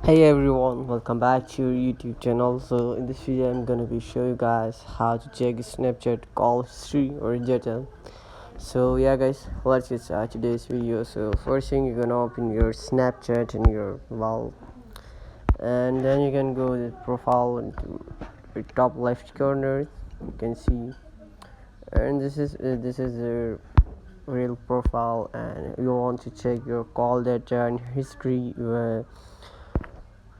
Hey everyone, welcome back to your YouTube channel. So in this video I'm gonna be show you guys how to check Snapchat call history or data. So yeah guys, let's get started today's video. So first thing, you're gonna open your Snapchat in your wall, and then you can go to profile into the top left corner. You can see, and this is the real profile, and you want to check your call data and history.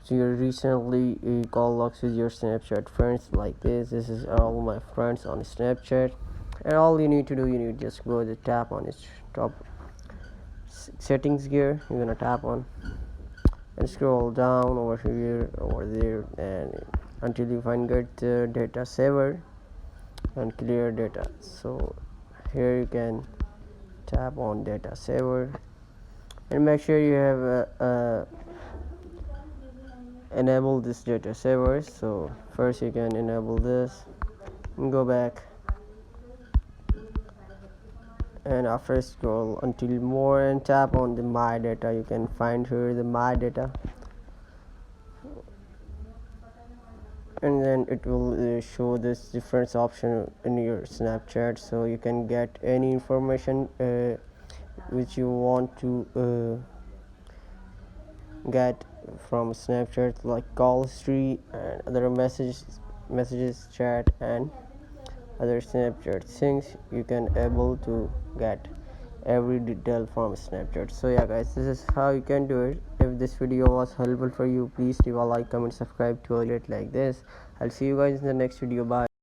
So you recently call logs with your Snapchat friends like this. This is all my friends on Snapchat, and all you need to do, you need to just go to tap on its top settings gear. You're gonna tap on and scroll down over here, over there, and until you find get data saver and clear data. So here you can tap on data saver and make sure you have enable this data saver. So first you can enable this and go back, and after scroll until more and tap on the my data. You can find here the my data, and then it will show this different option in your Snapchat, so you can get any information which you want to get from Snapchat, like call history and other messages, chat, and other Snapchat things. You can able to get every detail from Snapchat. So yeah guys, this is how you can do it. If this video was helpful for you, please leave a like, comment, subscribe to it like this. I'll see you guys in the next video. Bye.